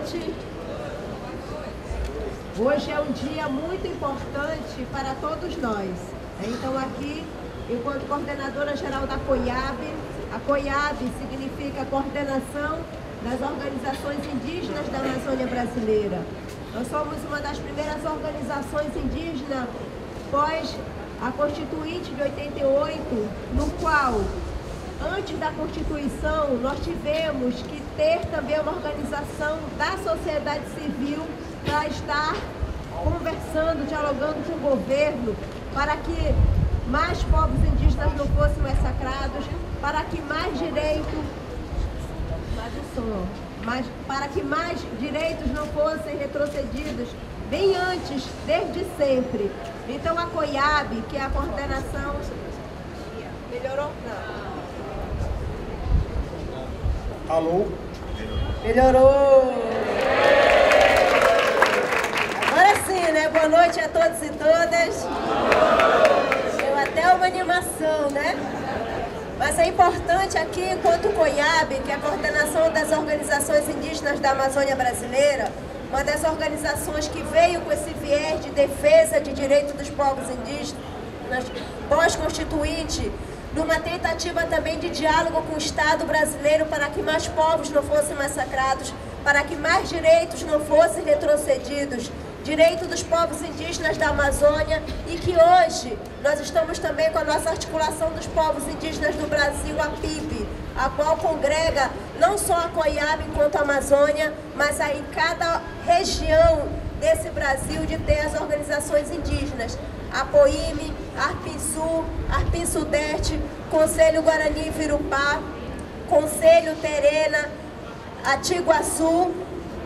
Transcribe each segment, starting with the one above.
noite. Hoje é um dia muito importante para todos nós. Então aqui, enquanto coordenadora geral da COIAB, a COIAB significa Coordenação das Organizações Indígenas da Amazônia Brasileira. Nós somos uma das primeiras organizações indígenas pós a Constituinte de 88, no qual, antes da Constituição, nós tivemos que ter também uma organização da sociedade civil para estar conversando, dialogando com o governo, para que mais povos indígenas não fossem massacrados, para que mais para que mais direitos não fossem retrocedidos, bem antes, desde sempre. Então a COIAB, que é a coordenação... Melhorou? Não. Alô? Melhorou! Agora sim, né? Boa noite a todos e todas. Deu até uma animação, né? Mas é importante aqui, enquanto COIAB, que é a Coordenação das Organizações Indígenas da Amazônia Brasileira, uma das organizações que veio com esse viés de defesa de direitos dos povos indígenas, pós-constituinte, numa tentativa também de diálogo com o Estado brasileiro para que mais povos não fossem massacrados, para que mais direitos não fossem retrocedidos, direito dos povos indígenas da Amazônia, e que hoje nós estamos também com a nossa articulação dos povos indígenas do Brasil, a PIB, a qual congrega não só a COIAB enquanto a Amazônia, mas aí em cada região desse Brasil de ter as organizações indígenas, a POIME, a ARPINSUL, ARPIN-Sudeste, Conselho Guarani Virupá, Conselho Terena, Atiguaçu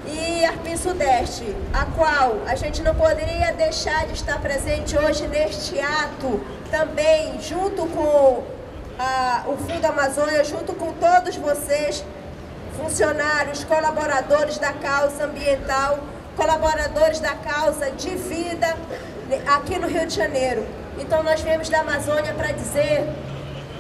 e ARPIN-Sudeste, a qual a gente não poderia deixar de estar presente hoje neste ato, também junto com o Fundo Amazônia, junto com todos vocês, funcionários, colaboradores da causa ambiental, colaboradores da causa de vida aqui no Rio de Janeiro. Então nós viemos da Amazônia para dizer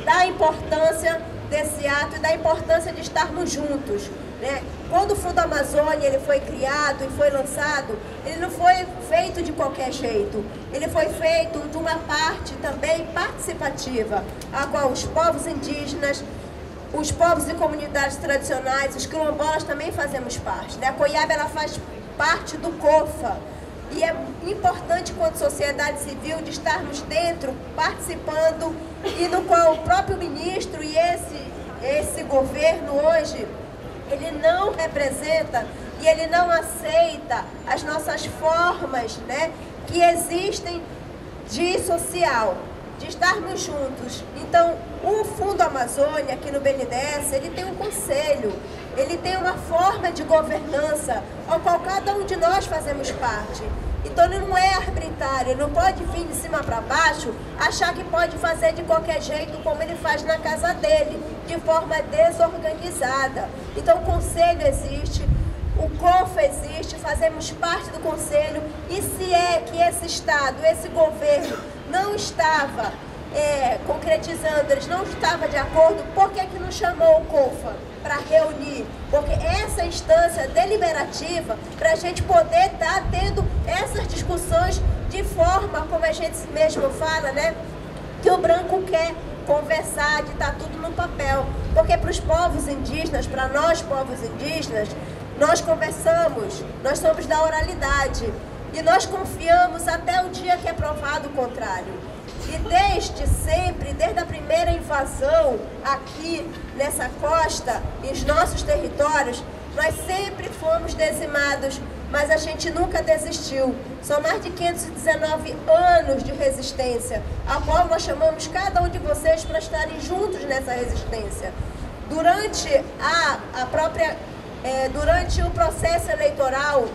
da importância desse ato e da importância de estarmos juntos, né? Quando o Fundo Amazônia ele foi criado e foi lançado, ele não foi feito de qualquer jeito. Ele foi feito de uma parte também participativa, a qual os povos indígenas, os povos e comunidades tradicionais, os quilombolas também fazemos parte, né? A COIAB ela faz parte do COFA. E é importante, enquanto sociedade civil, de estarmos dentro, participando, e no qual o próprio ministro e esse governo hoje, ele não representa e ele não aceita as nossas formas, né, que existem de social, de estarmos juntos. Então, o Fundo Amazônia, aqui no BNDES, ele tem um conselho, ele tem uma forma de governança, ao qual cada um de nós fazemos parte. Então ele não é arbitrário, ele não pode vir de cima para baixo, achar que pode fazer de qualquer jeito como ele faz na casa dele, de forma desorganizada. Então o conselho existe, o COFA existe, fazemos parte do conselho, e se é que esse Estado, esse governo não estava concretizando, eles não estavam de acordo, por que não chamou o COFA para reunir? Porque essa instância deliberativa, para a gente poder estar tendo essas discussões de forma, como a gente mesmo fala, né, que o branco quer conversar, de estar tudo no papel. Porque para os povos indígenas, para nós povos indígenas, nós conversamos, nós somos da oralidade, e nós confiamos até o dia que é provado o contrário. E desde sempre, desde a primeira invasão aqui nessa costa, nos nossos territórios, nós sempre fomos dizimados, mas a gente nunca desistiu. São mais de 519 anos de resistência, a qual nós chamamos cada um de vocês para estarem juntos nessa resistência. Durante durante o processo eleitoral,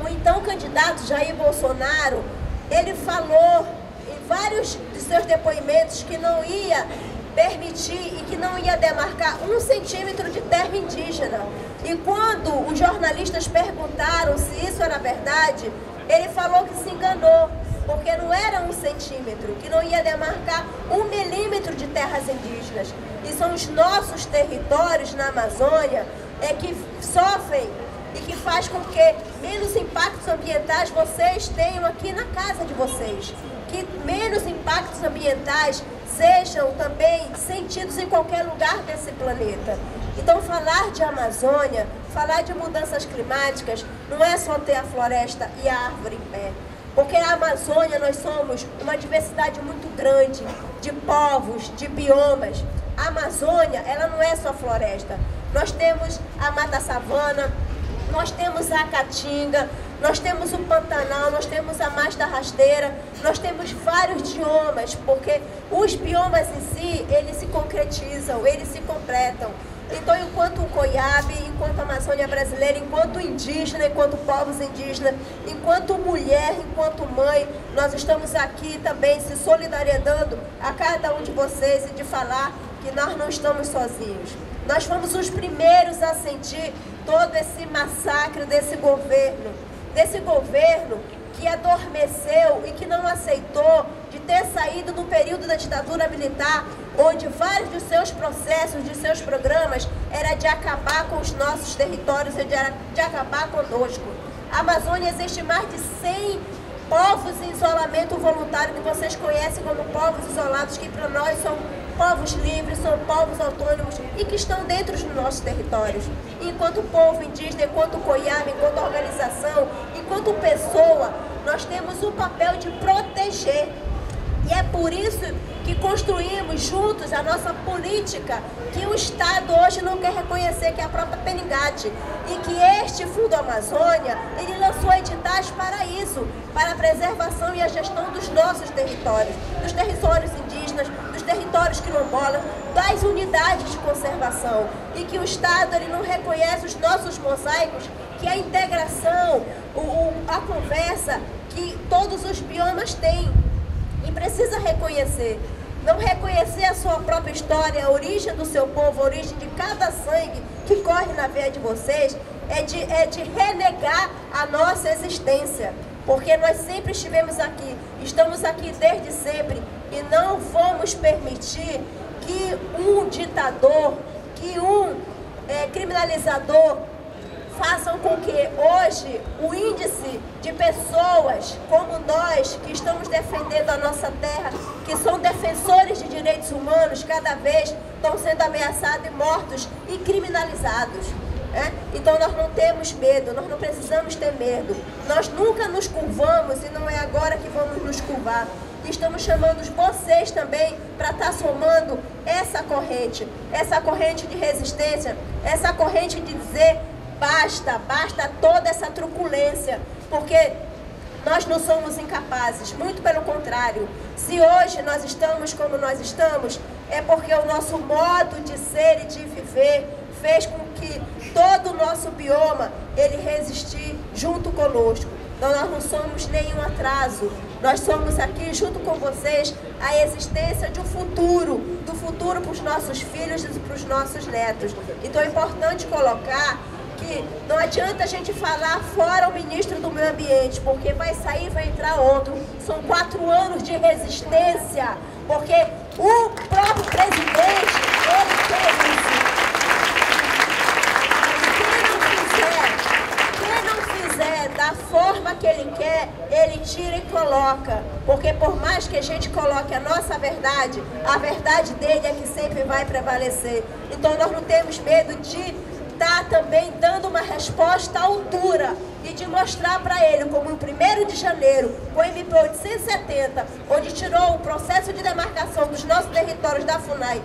o então candidato Jair Bolsonaro, ele falou em vários de seus depoimentos que não ia permitir e que não ia demarcar 1 centímetro de terra indígena. E quando os jornalistas perguntaram se isso era verdade, ele falou que se enganou, porque não era 1 centímetro, que não ia demarcar 1 milímetro de terras indígenas. E são os nossos territórios na Amazônia que sofrem e que faz com que menos impactos ambientais vocês tenham aqui na casa de vocês. Que menos impactos ambientais sejam também sentidos em qualquer lugar desse planeta. Então, falar de Amazônia, falar de mudanças climáticas, não é só ter a floresta e a árvore em pé. Porque a Amazônia, nós somos uma diversidade muito grande de povos, de biomas. A Amazônia, ela não é só floresta. Nós temos a Mata Savana, nós temos a Caatinga, nós temos o Pantanal, nós temos a Mata Rasteira, nós temos vários biomas, porque os biomas em si, eles se concretizam, eles se completam. Então, enquanto Coiabe, enquanto Amazônia brasileira, enquanto indígena, enquanto povos indígenas, enquanto mulher, enquanto mãe, nós estamos aqui também se solidarizando a cada um de vocês e de falar que nós não estamos sozinhos. Nós fomos os primeiros a sentir todo esse massacre desse governo que adormeceu e que não aceitou de ter saído no período da ditadura militar, onde vários dos seus processos, de seus programas, era de acabar com os nossos territórios e de acabar conosco. A Amazônia existe mais de 100 povos em isolamento voluntário, que vocês conhecem como povos isolados, que para nós são povos livres, são povos autônomos e que estão dentro dos nossos territórios. Enquanto povo indígena, enquanto Coiabe, enquanto organização, enquanto pessoa, nós temos o papel de proteger. E é por isso que construímos juntos a nossa política, que o Estado hoje não quer reconhecer, que é a própria Peningate. E que este Fundo Amazônia, ele lançou editais para isso, para a preservação e a gestão dos nossos territórios, dos territórios indígenas, dos territórios quilombolas, das unidades de conservação. E que o Estado, ele não reconhece os nossos mosaicos, que a integração, a conversa que todos os biomas têm. E precisa reconhecer, não reconhecer a sua própria história, a origem do seu povo, a origem de cada sangue que corre na veia de vocês, é de renegar a nossa existência. Porque nós sempre estivemos aqui, estamos aqui desde sempre e não vamos permitir que um ditador, que um criminalizador façam com que hoje o índice de pessoas como nós, que estamos defendendo a nossa terra, que são defensores de direitos humanos, cada vez estão sendo ameaçados e mortos e criminalizados. Então nós não temos medo, nós não precisamos ter medo. Nós nunca nos curvamos e não é agora que vamos nos curvar. Estamos chamando vocês também para estar somando essa corrente de resistência, essa corrente de dizer basta toda essa truculência, porque nós não somos incapazes, muito pelo contrário. Se hoje nós estamos como nós estamos, é porque o nosso modo de ser e de viver fez com que todo o nosso bioma, ele resistir junto conosco. Então nós não somos nenhum atraso, nós somos aqui junto com vocês a existência de um futuro, do futuro para os nossos filhos e para os nossos netos. Então é importante colocar que não adianta a gente falar fora o ministro do Meio Ambiente, porque vai sair e vai entrar outro. São 4 anos de resistência, porque o próprio presidente, ele quer isso. Quem não fizer da forma que ele quer, ele tira e coloca. Porque por mais que a gente coloque a nossa verdade, a verdade dele é que sempre vai prevalecer. Então nós não temos medo de está também dando uma resposta à altura e de mostrar para ele como no 1º de janeiro, com o MP 870, onde tirou o processo de demarcação dos nossos territórios da FUNAI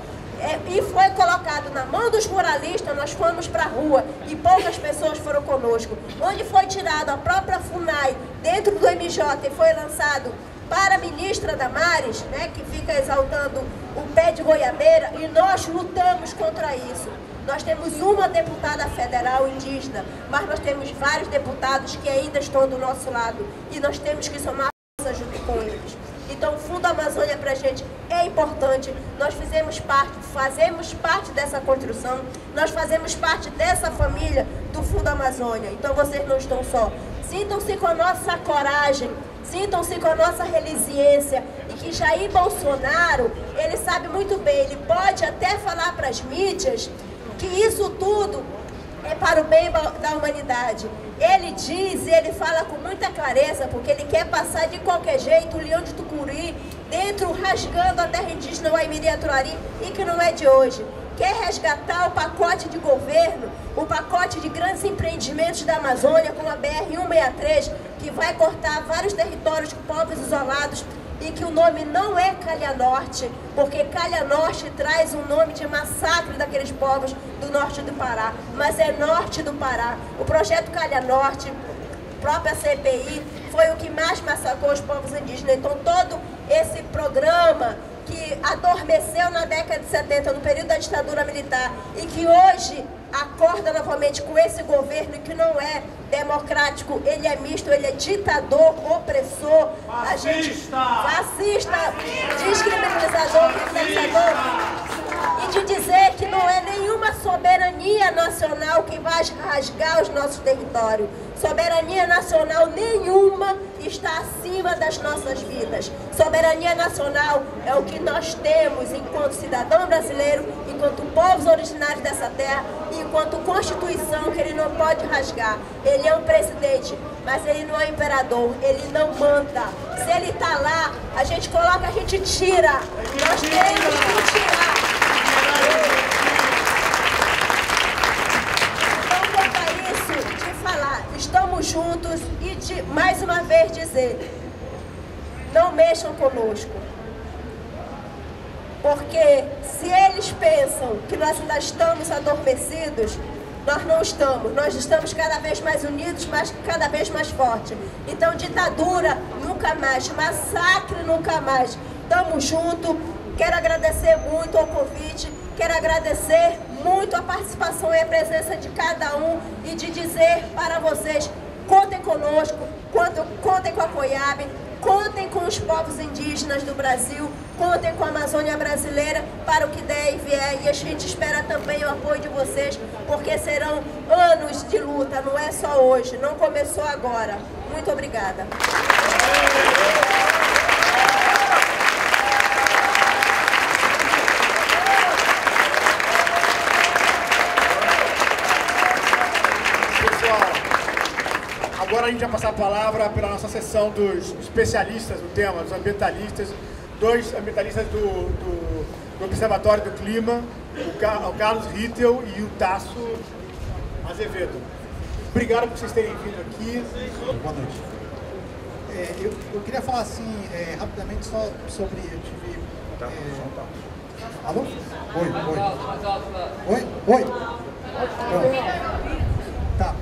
e foi colocado na mão dos ruralistas, nós fomos para a rua e poucas pessoas foram conosco. Onde foi tirado a própria FUNAI dentro do MJ e foi lançado para a ministra Damares, que fica exaltando o pé de goiabeira, e nós lutamos contra isso. Nós temos uma deputada federal indígena, mas nós temos vários deputados que ainda estão do nosso lado e nós temos que somar forças junto com eles. Então o Fundo Amazônia para a gente é importante, nós fazemos parte dessa construção, nós fazemos parte dessa família do Fundo Amazônia. Então vocês não estão só. Sintam-se com a nossa coragem, sintam-se com a nossa resiliência, e que Jair Bolsonaro, ele sabe muito bem, ele pode até falar para as mídias que isso tudo é para o bem da humanidade. Ele diz e ele fala com muita clareza, porque ele quer passar de qualquer jeito o leão de Tucuri, dentro rasgando a terra indígena Waimiri-Atuari, e que não é de hoje. Quer resgatar o pacote de governo, o pacote de grandes empreendimentos da Amazônia, como a BR-163, que vai cortar vários territórios com povos isolados, e que o nome não é Calha Norte, porque Calha Norte traz um nome de massacre daqueles povos do norte do Pará, mas é norte do Pará. O projeto Calha Norte, própria CPI, foi o que mais massacrou os povos indígenas. Então todo esse programa que adormeceu na década de 70, no período da ditadura militar, e que hoje acorda novamente com esse governo que não é democrático, ele é misto, ele é ditador, opressor, fascista, descriminalizador, e de dizer que não é nenhuma soberania nacional que vai rasgar os nossos territórios. Soberania nacional nenhuma está acima das nossas vidas. Soberania nacional é o que nós temos enquanto cidadão brasileiro, enquanto povos originários dessa terra, e enquanto Constituição, que ele não pode rasgar. Ele é um presidente, mas ele não é imperador, ele não manda. Se ele está lá, a gente coloca, a gente tira. Nós temos que tirar. Então, quanto a isso, de falar, estamos juntos e de, mais uma vez dizer, não mexam conosco. Porque se eles pensam que nós ainda estamos adormecidos, nós não estamos. Nós estamos cada vez mais unidos, mas cada vez mais fortes. Então, ditadura nunca mais, massacre nunca mais. Estamos juntos. Quero agradecer muito ao convite, quero agradecer muito a participação e a presença de cada um e de dizer para vocês, contem conosco, contem com a COIAB, contem com os povos indígenas do Brasil, contem com a Amazônia brasileira para o que der e vier. E a gente espera também o apoio de vocês, porque serão anos de luta, não é só hoje, não começou agora. Muito obrigada. Agora a gente vai passar a palavra pela nossa sessão dos especialistas do tema, dos ambientalistas, dois ambientalistas do Observatório do Clima, o Carlos Rittel e o Tasso Azevedo. Obrigado por vocês terem vindo aqui. Boa noite. Eu queria falar assim, rapidamente só sobre... Eu tive... Alô? Oi? Tá.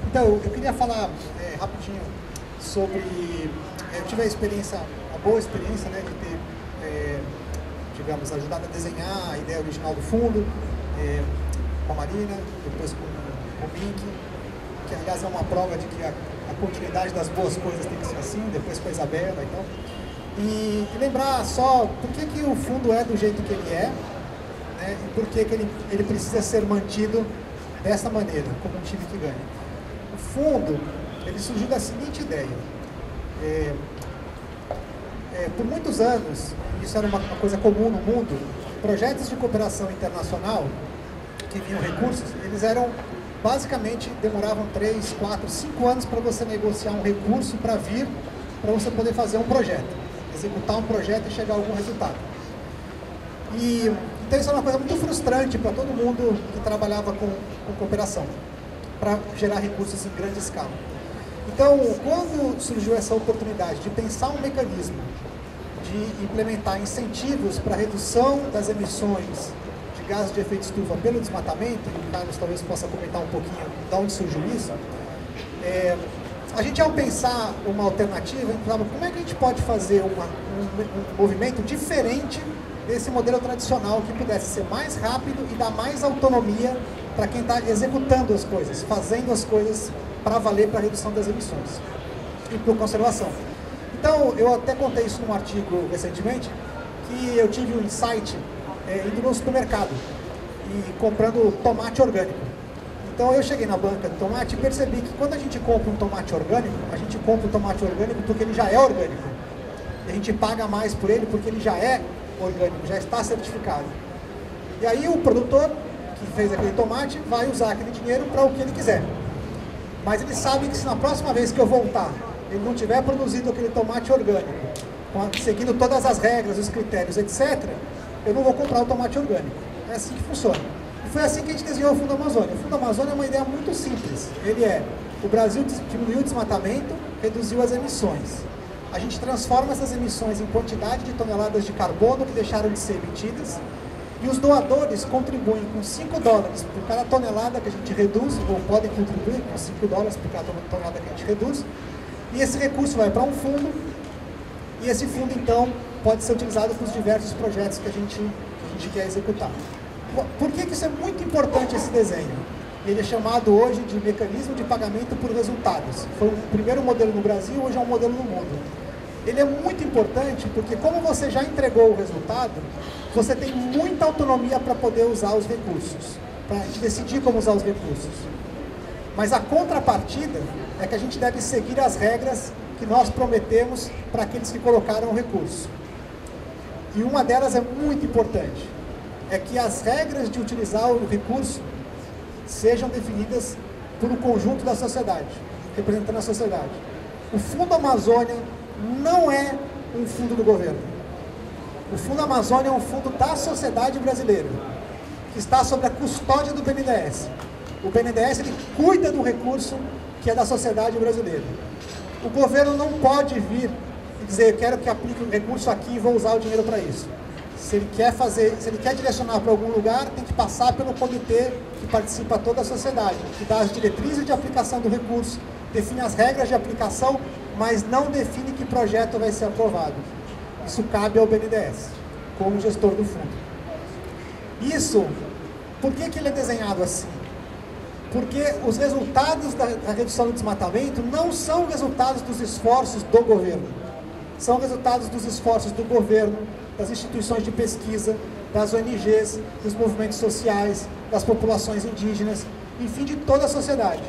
Então, eu queria falar rapidinho sobre... Eu tive a boa experiência, né, de ter, digamos, ajudado a desenhar a ideia original do fundo, com a Marina, depois com o Pink, que aliás é uma prova de que a continuidade das boas coisas tem que ser assim, depois com a Isabela e tal. E lembrar só por que o fundo é do jeito que ele é, né, e por que ele precisa ser mantido dessa maneira, como um time que ganha. O fundo, ele surgiu da seguinte ideia. Por muitos anos, isso era uma coisa comum no mundo, projetos de cooperação internacional que vinham recursos, eles eram, basicamente, demoravam 3, 4, 5 anos para você negociar um recurso para você poder fazer um projeto, executar um projeto e chegar a algum resultado. Então isso é uma coisa muito frustrante para todo mundo que trabalhava com cooperação, para gerar recursos em grande escala. Então, quando surgiu essa oportunidade de pensar um mecanismo de implementar incentivos para a redução das emissões de gases de efeito estufa pelo desmatamento, e o Carlos talvez possa comentar um pouquinho de onde surgiu isso, a gente, ao pensar uma alternativa, a gente falava, como é que a gente pode fazer um movimento diferente desse modelo tradicional que pudesse ser mais rápido e dar mais autonomia para quem está executando as coisas, fazendo as coisas para valer para a redução das emissões e para a conservação. Então, eu até contei isso num artigo recentemente, que eu tive um insight indo no supermercado e comprando tomate orgânico. Então, eu cheguei na banca de tomate e percebi que quando a gente compra um tomate orgânico, a gente compra o tomate orgânico porque ele já é orgânico. E a gente paga mais por ele porque ele já é orgânico, já está certificado. E aí o produtor que fez aquele tomate vai usar aquele dinheiro para o que ele quiser. Mas ele sabe que se na próxima vez que eu voltar, ele não tiver produzido aquele tomate orgânico, seguindo todas as regras, os critérios, etc., eu não vou comprar o tomate orgânico. É assim que funciona. E foi assim que a gente desenhou o Fundo Amazônia. O Fundo Amazônia é uma ideia muito simples. Ele o Brasil diminuiu o desmatamento, reduziu as emissões. A gente transforma essas emissões em quantidade de toneladas de carbono que deixaram de ser emitidas, e os doadores contribuem com $5 por cada tonelada que a gente reduz, ou podem contribuir com $5 por cada tonelada que a gente reduz, e esse recurso vai para um fundo, e esse fundo, então, pode ser utilizado para os diversos projetos que a gente quer executar. Por que isso é muito importante, esse desenho? Ele é chamado hoje de mecanismo de pagamento por resultados. Foi o primeiro modelo no Brasil, hoje é um modelo no mundo. Ele é muito importante porque, como você já entregou o resultado, você tem muita autonomia para poder usar os recursos, para decidir como usar os recursos. Mas a contrapartida é que a gente deve seguir as regras que nós prometemos para aqueles que colocaram o recurso. E uma delas é muito importante, é que as regras de utilizar o recurso sejam definidas por um conjunto da sociedade, representando a sociedade. O Fundo Amazônia não é um fundo do governo. O Fundo Amazônia é um fundo da sociedade brasileira, que está sob a custódia do BNDES. O BNDES ele cuida do recurso que é da sociedade brasileira. O governo não pode vir e dizer, eu quero que aplique um recurso aqui e vou usar o dinheiro para isso. Se ele quer direcionar para algum lugar, tem que passar pelo comitê que participa toda a sociedade, que dá as diretrizes de aplicação do recurso, define as regras de aplicação, mas não define que projeto vai ser aprovado. Isso cabe ao BNDES, como gestor do fundo. Isso, por que ele é desenhado assim? Porque os resultados da redução do desmatamento não são resultados dos esforços do governo. São resultados dos esforços do governo, das instituições de pesquisa, das ONGs, dos movimentos sociais, das populações indígenas, enfim, de toda a sociedade.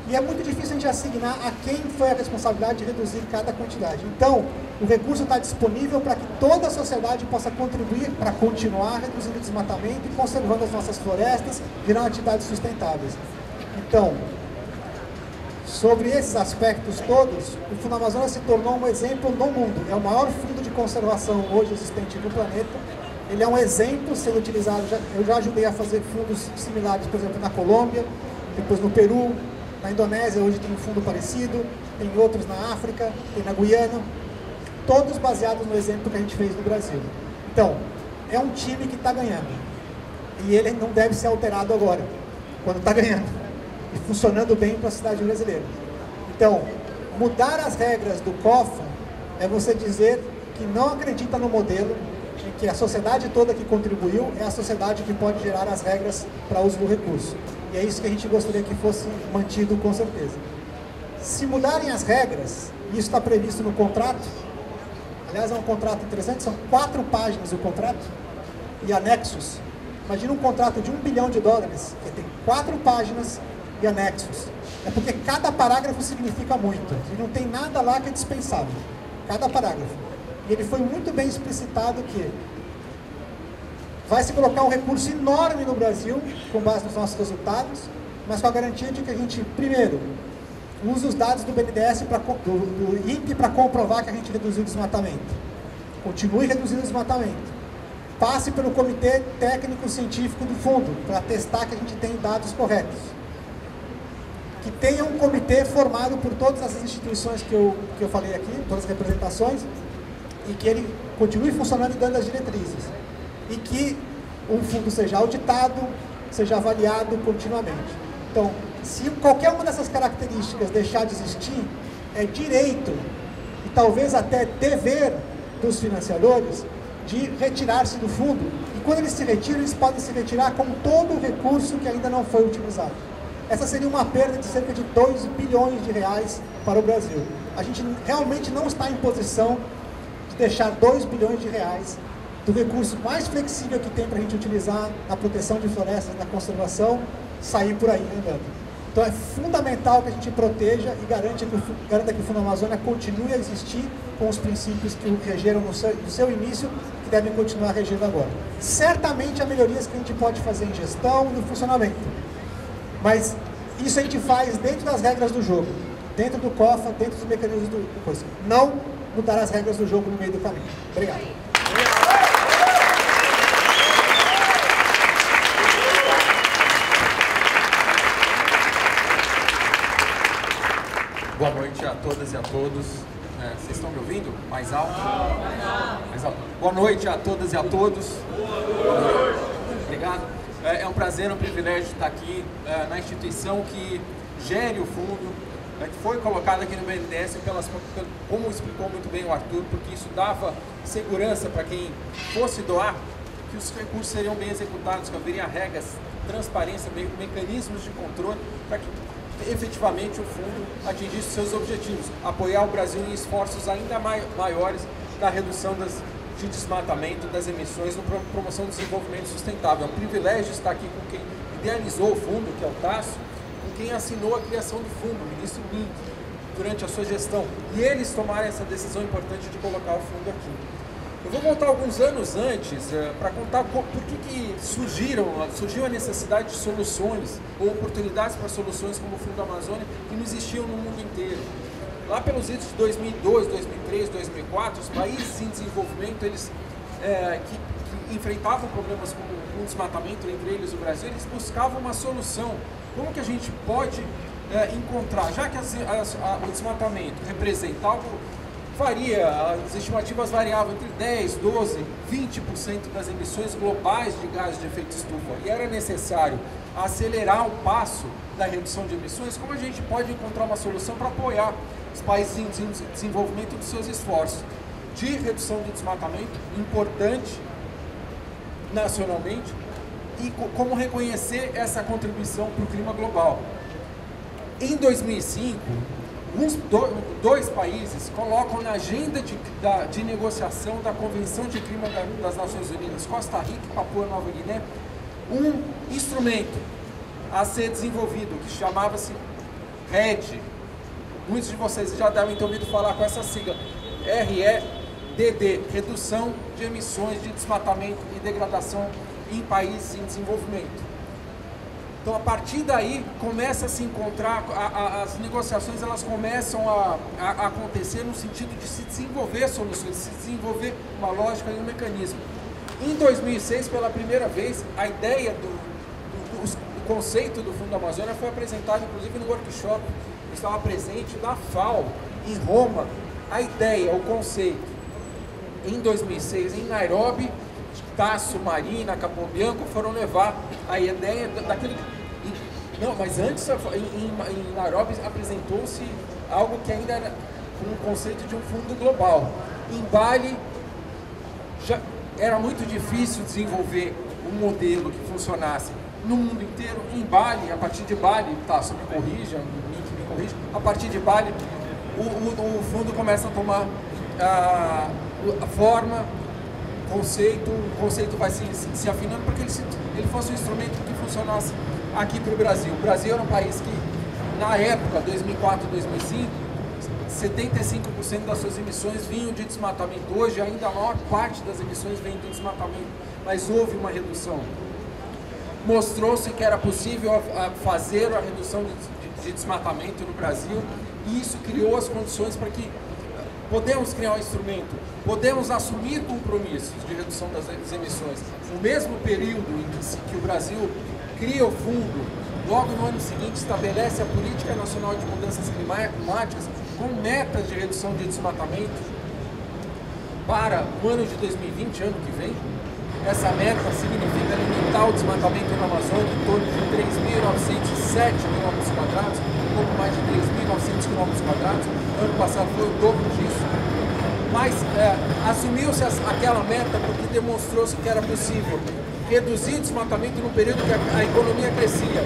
E é muito difícil a gente assignar a quem foi a responsabilidade de reduzir cada quantidade. Então, o recurso está disponível para que toda a sociedade possa contribuir para continuar reduzindo o desmatamento e conservando as nossas florestas, virando atividades sustentáveis. Então, sobre esses aspectos todos, o Fundo Amazônia se tornou um exemplo no mundo. É o maior fundo de conservação hoje existente no planeta. Ele é um exemplo sendo utilizado, eu já ajudei a fazer fundos similares, por exemplo, na Colômbia, depois no Peru, na Indonésia hoje tem um fundo parecido, tem outros na África, tem na Guiana, todos baseados no exemplo que a gente fez no Brasil. Então, é um time que está ganhando, e ele não deve ser alterado agora, quando está ganhando, e funcionando bem para a cidade brasileira. Então, mudar as regras do COFA é você dizer que não acredita no modelo, em que a sociedade toda que contribuiu é a sociedade que pode gerar as regras para uso do recurso. E é isso que a gente gostaria que fosse mantido com certeza. Se mudarem as regras, e isso está previsto no contrato, aliás é um contrato interessante, são 4 páginas o contrato, e anexos. Imagina um contrato de $1 bilhão, que tem 4 páginas e anexos. É porque cada parágrafo significa muito, e não tem nada lá que é dispensável. Cada parágrafo. E ele foi muito bem explicitado que vai se colocar um recurso enorme no Brasil, com base nos nossos resultados, mas com a garantia de que a gente, primeiro, use os dados do BNDES, do INPE, para comprovar que a gente reduziu o desmatamento. Continue reduzindo o desmatamento. Passe pelo comitê técnico-científico do fundo, para testar que a gente tem dados corretos. Que tenha um comitê formado por todas essas instituições que eu falei aqui, todas as representações, e que ele continue funcionando e dando as diretrizes. E que um fundo seja auditado, seja avaliado continuamente. Então, se qualquer uma dessas características deixar de existir, é direito e talvez até dever dos financiadores de retirar-se do fundo. E quando eles se retiram, eles podem se retirar com todo o recurso que ainda não foi utilizado. Essa seria uma perda de cerca de R$2 bilhões para o Brasil. A gente realmente não está em posição de deixar R$2 bilhões do recurso mais flexível que tem para a gente utilizar na proteção de florestas, na conservação, sair por aí andando. Então é fundamental que a gente proteja e garanta que o Fundo Amazônia continue a existir com os princípios que o regeram no seu início que devem continuar regendo agora. Certamente há melhorias que a gente pode fazer em gestão, no funcionamento, mas isso a gente faz dentro das regras do jogo, dentro do COFA, dentro dos mecanismos do coisa. Não mudar as regras do jogo no meio do caminho. Obrigado. Boa noite a todas e a todos. Vocês estão me ouvindo? Mais alto? Mais alto. Boa noite a todas e a todos. Obrigado. É um prazer, um privilégio estar aqui na instituição que gere o fundo, que foi colocado aqui no BNDES, como explicou muito bem o Arthur, porque isso dava segurança para quem fosse doar, que os recursos seriam bem executados, que haveria regras, transparência, mecanismos de controle, para que efetivamente o fundo atingisse seus objetivos, apoiar o Brasil em esforços ainda maiores na redução de desmatamento, das emissões, na promoção do desenvolvimento sustentável. É um privilégio estar aqui com quem idealizou o fundo, que é o Tasso, com quem assinou a criação do fundo, o ministro Link, durante a sua gestão, e eles tomaram essa decisão importante de colocar o fundo aqui. Eu vou voltar alguns anos antes para contar por que surgiu a necessidade de soluções ou oportunidades para soluções como o Fundo Amazônia que não existiam no mundo inteiro. Lá pelos idos de 2002, 2003, 2004, os países em desenvolvimento, eles que enfrentavam problemas com desmatamento, entre eles o Brasil, eles buscavam uma solução. Como que a gente pode encontrar, já que o desmatamento representa algo, as estimativas variavam entre 10%, 12%, 20% das emissões globais de gases de efeito estufa, e era necessário acelerar o passo da redução de emissões. Como a gente pode encontrar uma solução para apoiar os países em desenvolvimento dos seus esforços de redução de desmatamento, importante nacionalmente, e como reconhecer essa contribuição para o clima global. Em 2005, dois países colocam na agenda de negociação da Convenção de Clima das Nações Unidas, Costa Rica e Papua Nova Guiné, um instrumento a ser desenvolvido que chamava-se REDD. Muitos de vocês já devem ter ouvido falar com essa sigla, REDD, Redução de Emissões de Desmatamento e Degradação em Países em Desenvolvimento. Então, a partir daí, começa a se encontrar, as negociações elas começam a acontecer no sentido de se desenvolver soluções, de se desenvolver uma lógica e um mecanismo. Em 2006, pela primeira vez, a ideia do conceito do Fundo Amazônia foi apresentado, inclusive, no workshop que estava presente da FAO, em Roma. A ideia, o conceito, em 2006, em Nairobi, Tasso, Marina, Capobianco foram levar a ideia daquele... Não, mas antes, em Nairobi, apresentou-se algo que ainda era um conceito de um fundo global. Em Bali, já era muito difícil desenvolver um modelo que funcionasse no mundo inteiro. Em Bali, a partir de Bali, Tasso me corrija, me corrija, a partir de Bali, o fundo começa a tomar a forma, o conceito vai se afinando para que ele fosse um instrumento que funcionasse aqui para o Brasil. O Brasil era um país que, na época, 2004, 2005, 75% das suas emissões vinham de desmatamento. Hoje, ainda a maior parte das emissões vem do desmatamento, mas houve uma redução. Mostrou-se que era possível fazer a redução de desmatamento no Brasil, e isso criou as condições para que podemos criar um instrumento, podemos assumir compromissos de redução das emissões. No mesmo período em que o Brasil cria o fundo, logo no ano seguinte estabelece a Política Nacional de Mudanças Climáticas com metas de redução de desmatamento para o ano de 2020, ano que vem. Essa meta significa limitar o desmatamento na Amazônia em torno de 3.907 km², um pouco mais de 3.900 km². Ano passado foi o dobro disso. Mas assumiu-se aquela meta porque demonstrou-se que era possível reduzir o desmatamento no período que a economia crescia.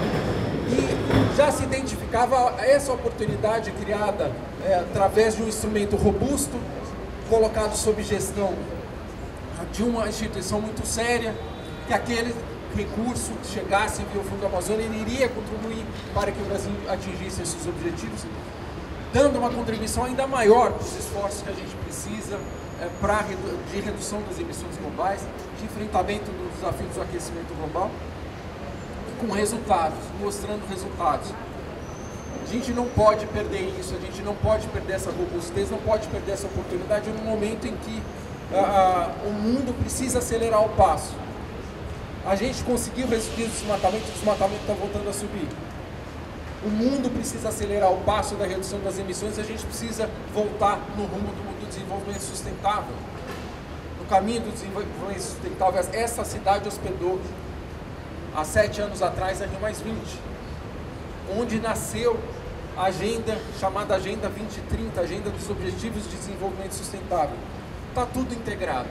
E já se identificava essa oportunidade criada através de um instrumento robusto, colocado sob gestão de uma instituição muito séria, que aquele recurso que chegasse via o Fundo Amazônia, ele iria contribuir para que o Brasil atingisse esses objetivos, dando uma contribuição ainda maior para os esforços que a gente precisa de redução das emissões globais, de enfrentamento do desafio do aquecimento global, com resultados, mostrando resultados. A gente não pode perder isso, a gente não pode perder essa robustez, não pode perder essa oportunidade no momento em que o mundo precisa acelerar o passo. A gente conseguiu resistir o desmatamento está voltando a subir. O mundo precisa acelerar o passo da redução das emissões, a gente precisa voltar no rumo do desenvolvimento sustentável. No caminho do desenvolvimento sustentável, essa cidade hospedou, há 7 anos atrás, a Rio+20, onde nasceu a agenda, chamada Agenda 2030, Agenda dos Objetivos de Desenvolvimento Sustentável. Está tudo integrado.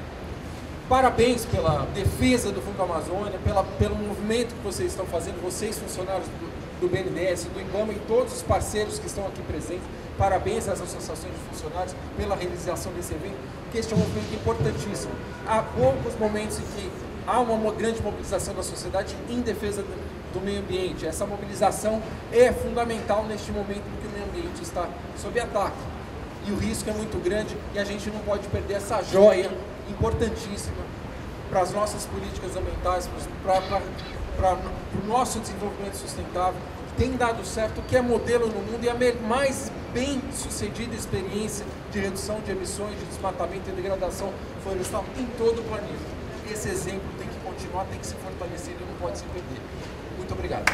Parabéns pela defesa do Fundo Amazônia, pelo movimento que vocês estão fazendo, vocês funcionários do BNDES, do IBAMA e todos os parceiros que estão aqui presentes. Parabéns às associações de funcionários pela realização desse evento, que este é um movimento importantíssimo. Há poucos momentos em que há uma grande mobilização da sociedade em defesa do meio ambiente. Essa mobilização é fundamental neste momento em que o meio ambiente está sob ataque. E o risco é muito grande e a gente não pode perder essa joia importantíssima para as nossas políticas ambientais, para o nosso desenvolvimento sustentável, que tem dado certo, que é modelo no mundo e a mais bem sucedida experiência de redução de emissões, de desmatamento e degradação florestal em todo o planeta. Esse exemplo tem que continuar, tem que ser fortalecido e não pode se perder. Muito obrigado.